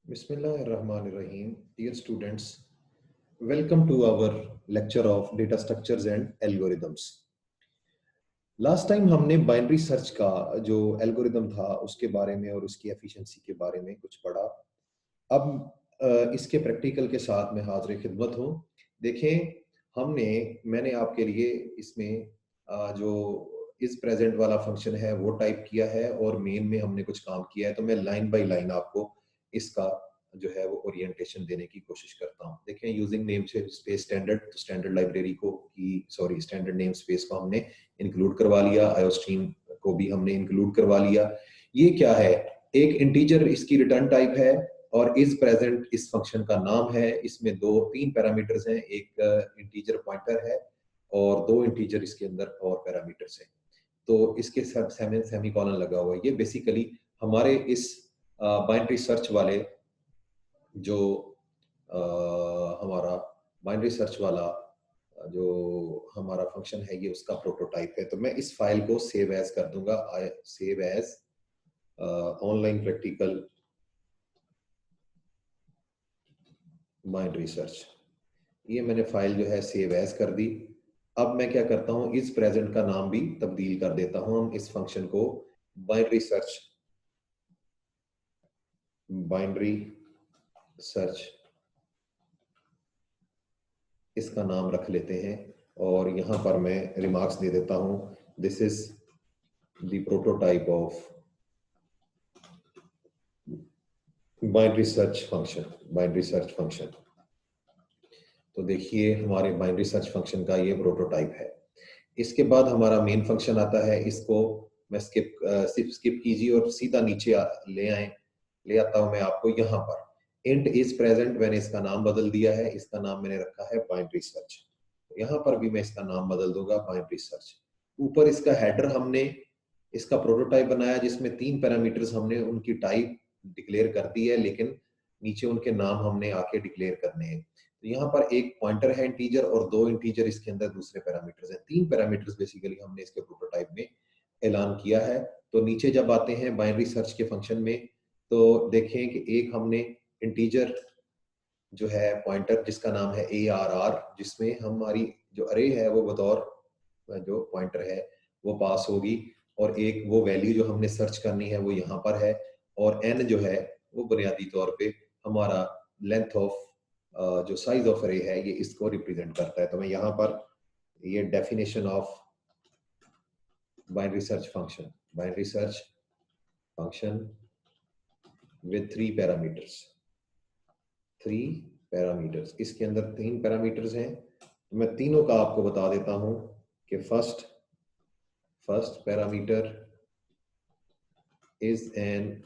Bismillahirrahmanirrahim. Dear students, welcome to our lecture of data structures and algorithms. Last time हमने binary search का जो algorithm था उसके बारे में और उसकी एफिशिएंसी के बारे में कुछ पढ़ा। अब इसके प्रैक्टिकल के साथ मैं हाजिर खिदमत हूँ। देखें मैंने आपके लिए इसमें जो इस प्रेजेंट वाला फंक्शन है वो टाइप किया है और मेन में हमने कुछ काम किया है, तो मैं लाइन बाय लाइन आपको इसका जो है वो ओरिएंटेशन देने की कोशिश करता हूँ। देखें, यूजिंग नेम स्पेस स्टैंडर्ड, तो स्टैंडर्ड लाइब्रेरी को स्टैंडर्ड नेम स्पेस को हमने इंक्लूड करवा लिया, आयोस्ट्रीम को भी हमने इंक्लूड करवा लिया। ये क्या है? एक इंटीजर इसकी रिटर्न टाइप है और इज प्रेजेंट इस फंक्शन का नाम है। इसमें तीन पैरामीटर्स हैं, एक इंटीजर पॉइंटर है और दो इंटीजर इसके अंदर और पैरामीटर्स हैं। तो इसके साथ सेमीकोलन लगा हुआ है। ये बेसिकली हमारे इस बाइनरी सर्च वाले जो हमारा बाइनरी सर्च वाला जो हमारा फंक्शन है ये उसका प्रोटोटाइप है। तो मैं इस फाइल को सेव एज कर दूंगा, save as online practical binary search. ये मैंने फाइल जो है सेव एज कर दी। अब मैं क्या करता हूं, इस प्रेजेंट का नाम भी तब्दील कर देता हूं। हम इस फंक्शन को बाइनरी सर्च इसका नाम रख लेते हैं और यहां पर मैं रिमार्क्स दे देता हूं, this is the prototype of binary search function. तो देखिए हमारे बाइनरी सर्च फंक्शन का ये प्रोटोटाइप है। इसके बाद हमारा मेन फंक्शन आता है, इसको मैं स्किप कीजिए और सीधा नीचे ले आता हूं मैं आपको। यहाँ पर इंट इज प्रेजेंट, मैंने इसका नाम बदल दिया है, इसका नाम मैंने रखा है बाइनरी सर्च। यहाँ पर भी मैं इसका नाम बदल दूंगा बाइनरी सर्च। ऊपर इसका हेडर हमने इसका प्रोटोटाइप बनाया जिसमें तीन पैरामीटर्स हमने उनकी टाइप डिक्लेयर कर दी है, लेकिन नीचे उनके नाम हमने आके डिक्लेयर करने हैं। तो यहाँ पर एक पॉइंटर है इंटीजर और दो इंटीजर इसके अंदर दूसरे पैरामीटर्स हैं। तीन पैरामीटर्स बेसिकली हमने इसके प्रोटोटाइप में ऐलान किया है। तो नीचे जब आते हैं बाइनरी सर्च के फंक्शन में, तो देखें कि एक हमने इंटीजर जो है पॉइंटर जिसका नाम है ARR, जिसमें हमारी जो अरे है वो बतौर जो पॉइंटर है वो पास होगी, और एक वो वैल्यू जो हमने सर्च करनी है वो यहाँ पर है, और n जो है वो बुनियादी तौर पे हमारा लेंथ ऑफ जो साइज ऑफ अरे है ये इसको रिप्रेजेंट करता है। तो मैं यहाँ पर ये definition of binary search function with three parameters, इसके अंदर तीन पैरामीटर्स हैं। मैं तीनों का आपको बता देता हूं कि first parameter is an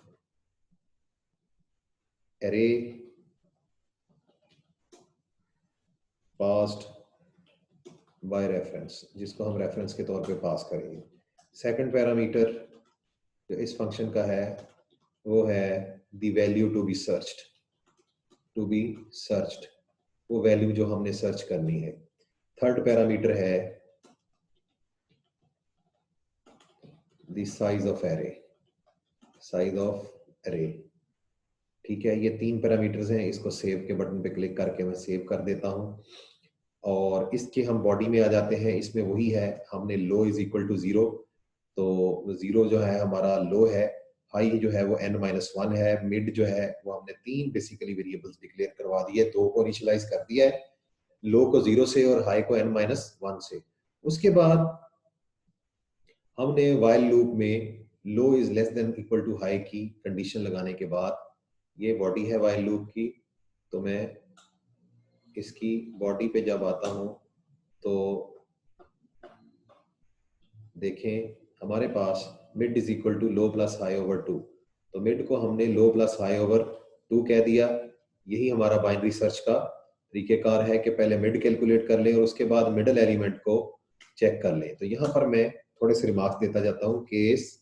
array passed by reference, जिसको हम रेफरेंस के तौर पे पास करेंगे। सेकंड पैरामीटर जो इस फंक्शन का है वो है the value to be searched, वो वैल्यू जो हमने सर्च करनी है। थर्ड पैरामीटर है द साइज ऑफ array। ठीक है, ये तीन पैरामीटर्स हैं। इसको सेव के बटन पे क्लिक करके मैं सेव कर देता हूं और इसके हम बॉडी में आ जाते हैं। इसमें वही है, हमने लो इज इक्वल टू 0, तो 0 जो है हमारा लो है, हाई जो है वो n-1 है, मिड जो है वो हमने तीन बेसिकली वेरिएबल्स डिक्लेयर करवा दिए, दो को इनिशियलाइज कर दिया है, लो को 0 से और हाई को n-1 से। उसके बाद हमने व्हाइल लूप में low is less than equal to high की कंडीशन लगाने के बाद, ये बॉडी है व्हाइल लूप की, तो मैं इसकी बॉडी पे जब आता हूं तो देखें हमारे पास mid is equal to low plus high over 2, तो मिड को हमने लो प्लस हाई ओवर 2 कह दिया। यही हमारा बाइनरी सर्च का तरीकेकार है कि पहले मिड कैलकुलेट कर लें और उसके बाद मिडल एलिमेंट को चेक कर लें। तो यहाँ पर मैं थोड़े से रिमार्क्स देता जाता हूँ। केस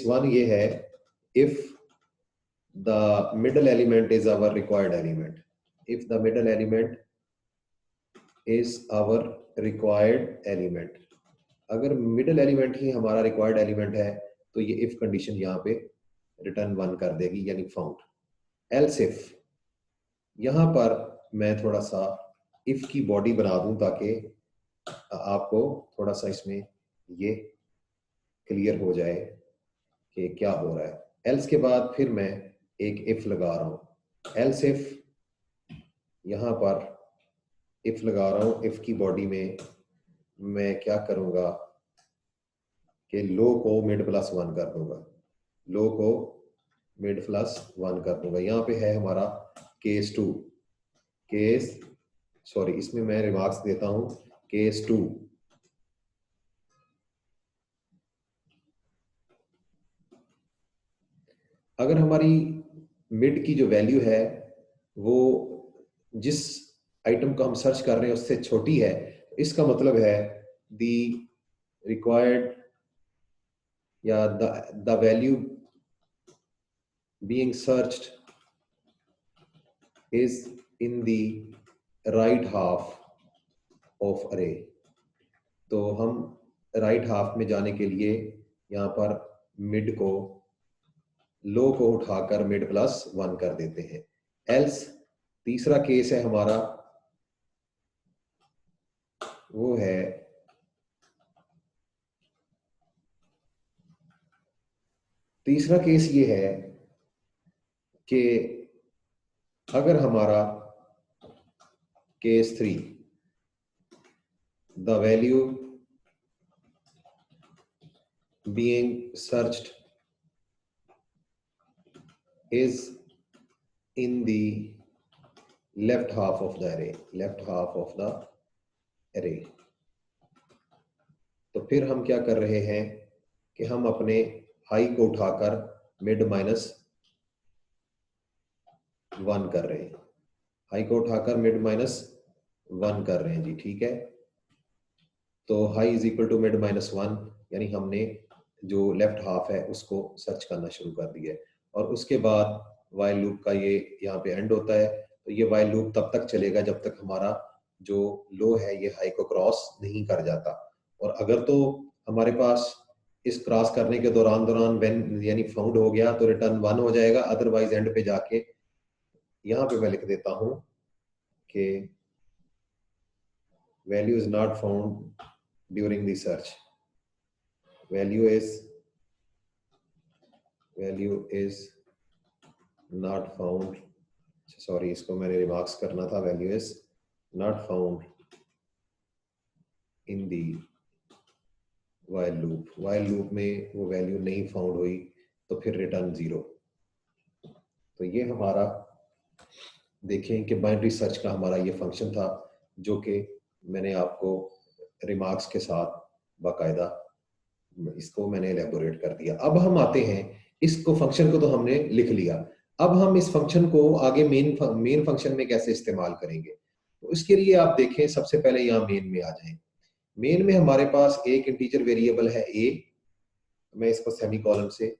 वन ये है, if the middle element is our required element, if the middle element is our required element, अगर मिडल एलिमेंट ही हमारा रिक्वायर्ड एलिमेंट है तो ये इफ कंडीशन यहाँ पे रिटर्न 1 कर देगी, यानी फाउंड। एल्स इफ, यहां पर मैं थोड़ा सा इफ की बॉडी बना दूं ताकि आपको थोड़ा सा इसमें ये क्लियर हो जाए कि क्या हो रहा है। एल्स के बाद फिर मैं एक इफ लगा रहा हूं। एल्स इफ, यहां पर इफ लगा रहा हूं। इफ की बॉडी में मैं क्या करूंगा कि लो को मिड प्लस 1 कर दूंगा, लो को मिड प्लस 1 कर दूंगा। यहाँ पे है हमारा केस 2, केस सॉरी इसमें मैं रिमार्क्स देता हूं केस 2। अगर हमारी मिड की जो वैल्यू है वो जिस आइटम को हम सर्च कर रहे हैं उससे छोटी है, इसका मतलब है दी रिक्वायर्ड या the value being searched is in the right half of array। तो हम राइट हाफ में जाने के लिए यहाँ पर मिड को, लो को उठाकर मिड प्लस 1 कर देते हैं। एल्स तीसरा केस है हमारा, वो है तीसरा केस ये है कि अगर हमारा case 3 the value being searched is in the left half of the array, left half of the array, तो फिर हम क्या कर रहे हैं कि हम अपने हाई को उठाकर मिड माइनस 1 कर रहे हैं, हाई को उठाकर मिड माइनस 1 कर रहे हैं जी, ठीक है। तो high is equal to mid minus 1, यानी हमने जो लेफ्ट हाफ है उसको सर्च करना शुरू कर दिया है। और उसके बाद वाइल लूप का ये यहाँ पे एंड होता है। तो ये वाइल लूप तब तक चलेगा जब तक हमारा जो लो है ये हाई को क्रॉस नहीं कर जाता। और अगर तो हमारे पास इस क्रॉस करने के दौरान व्हेन यानी फाउंड हो गया तो रिटर्न 1 हो जाएगा, अदरवाइज एंड पे जाके यहाँ पे मैं लिख देता हूँ कि value is not found during the search, value is not found, sorry इसको मैंने रिमार्क्स करना था, value is not found in the while loop, while loop में वो वैल्यू नहीं फाउंड हुई तो फिर रिटर्न 0। तो ये हमारा देखें कि बाइनरी सर्च का हमारा ये फंक्शन था जो कि मैंने आपको रिमार्क्स के साथ बाकायदा इसको मैंने एलेबोरेट कर दिया। अब हम आते हैं, इसको फंक्शन को तो हमने लिख लिया, अब हम इस फंक्शन को आगे मेन फंक्शन में कैसे इस्तेमाल करेंगे। तो इसके लिए आप देखें, सबसे पहले यहाँ मेन में आ जाएं। मेन में हमारे पास एक इंटीजर वेरिएबल है a, मैं इसको सेमी कॉलम से,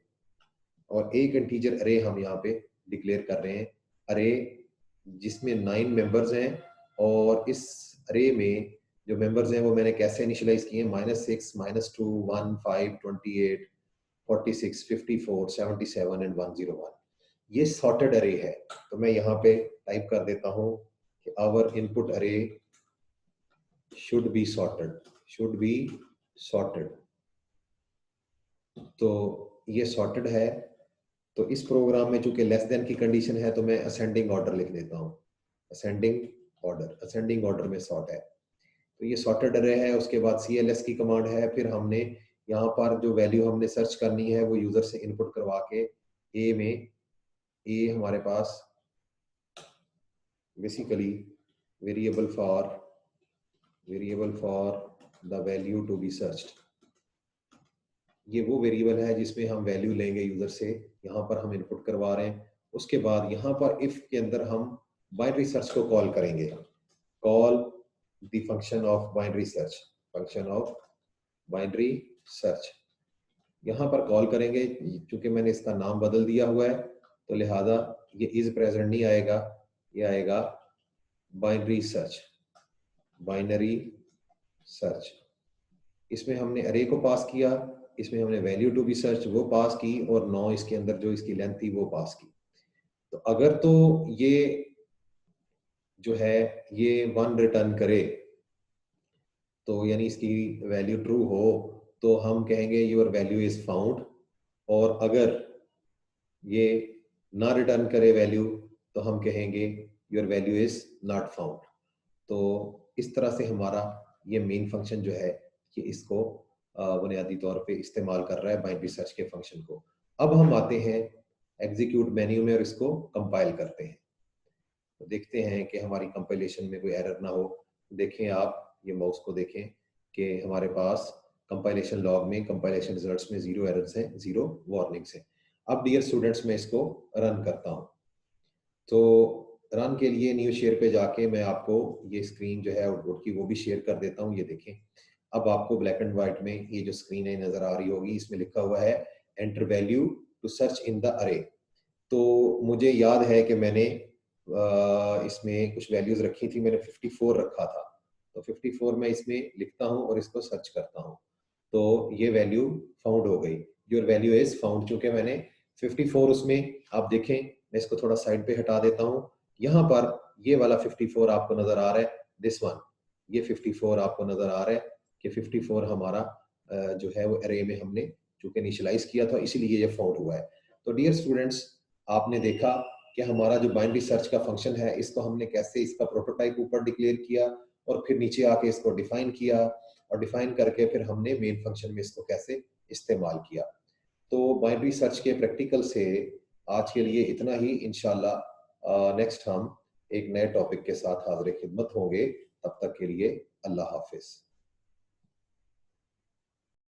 और एक इंटीजर अरे हम यहाँ पे डिक्लेयर कर रहे हैं, अरे जिसमें 9 मेंबर्स हैं। और इस अरे में जो मेंबर्स हैं वो मैंने कैसे इनिशियलाइज किए, -6, -2, 1, 5, 28, 46, 54, 77 एंड 101। ये सॉर्टेड अरे है। तो मैं यहाँ पे टाइप कर देता हूँ कि आवर इनपुट अरे शुड बी सॉर्टेड। तो ये सॉर्टेड है। तो इस प्रोग्राम में चूंकि लेस देन की कंडीशन है तो मैं असेंडिंग ऑर्डर लिख देता हूँ, असेंडिंग ऑर्डर में सॉर्ट है। तो ये सॉर्टेड अरे है। उसके बाद CLS की कमांड है। फिर हमने यहाँ पर जो वैल्यू हमने सर्च करनी है वो यूजर से इनपुट करवा के ए में, ए हमारे पास basically variable for the value to be searched, ये वो वेरिएबल है जिसमें हम वैल्यू लेंगे यूजर से, यहाँ पर हम इनपुट करवा रहे हैं। उसके बाद यहाँ पर इफ के अंदर हम बाइनरी सर्च को कॉल करेंगे, call the function of binary search, यहाँ पर कॉल करेंगे। चूंकि मैंने इसका नाम बदल दिया हुआ है तो लिहाजा ये इज प्रेजेंट नहीं आएगा, ये आएगा बाइनरी सर्च। इसमें हमने अरे को पास किया, इसमें हमने वैल्यू टू बी सर्च वो पास की और 9 इसके अंदर जो इसकी लेंथ थी वो पास की। तो अगर तो ये जो है ये 1 रिटर्न करे, तो यानी इसकी वैल्यू ट्रू हो, तो हम कहेंगे योर वैल्यू इज फाउंड। और अगर ये ना रिटर्न करे वैल्यू, तो हम कहेंगे your value is not found. तो इस तरह से हमारा ये मेन फंक्शन जो है ये इसको बुनियादी तौर पे इस्तेमाल कर रहा है बाइनरी सर्च के फंक्शन को। अब हम आते हैं एग्जीक्यूट मेन्यू में और इसको कंपाइल करते हैं। तो देखते हैं कि हमारी कंपाइलेशन में कोई एरर ना हो। देखें आप ये माउस को देखें कि हमारे पास कंपाइलेशन लॉग में कंपाइलेशन रिजल्ट्स में 0 एरर्स हैं, 0 वार्निंग्स हैं। अब डियर स्टूडेंट्स मैं इसको रन करता हूँ। तो रन के लिए न्यू शेयर पे जाके मैं आपको ये स्क्रीन जो है आउटपुट की वो भी शेयर कर देता हूँ। ये देखें, अब आपको ब्लैक एंड व्हाइट में ये जो स्क्रीन है नजर आ रही होगी। इसमें लिखा हुआ है enter value to search in the array. तो मुझे याद है कि मैंने इसमें कुछ वैल्यूज रखी थी, मैंने 54 रखा था। तो 54 मैं इसमें लिखता हूँ और इसको सर्च करता हूँ, तो ये वैल्यू फाउंड हो गई। योर वैल्यू इज फाउंड, क्योंकि मैंने 54 उसमें, आप देखें मैं इसको थोड़ा साइड पे हटा देता हूँ। यहाँ पर ये वाला 54 आपको नजर आ रहा है, दिस वन, ये 54 आपको नजर आ रहा है कि 54 हमारा जो है वो अरे में हमने चूंकि इनिशियलाइज किया था, इसीलिए ये फाउंड हुआ है। तो डियर स्टूडेंट्स, आपने देखा कि हमारा जो बाइनरी सर्च का फंक्शन है इसको हमने कैसे इसका प्रोटोटाइप ऊपर डिक्लेयर किया और फिर नीचे आके इसको डिफाइन किया, और डिफाइन करके फिर हमने मेन फंक्शन में इसको कैसे इस्तेमाल किया। तो बाइनरी सर्च के प्रैक्टिकल से आज के लिए इतना ही। इंशाल्लाह नेक्स्ट हम एक नए टॉपिक के साथ हाजिर खिदमत होंगे। तब तक के लिए अल्लाह हाफिज।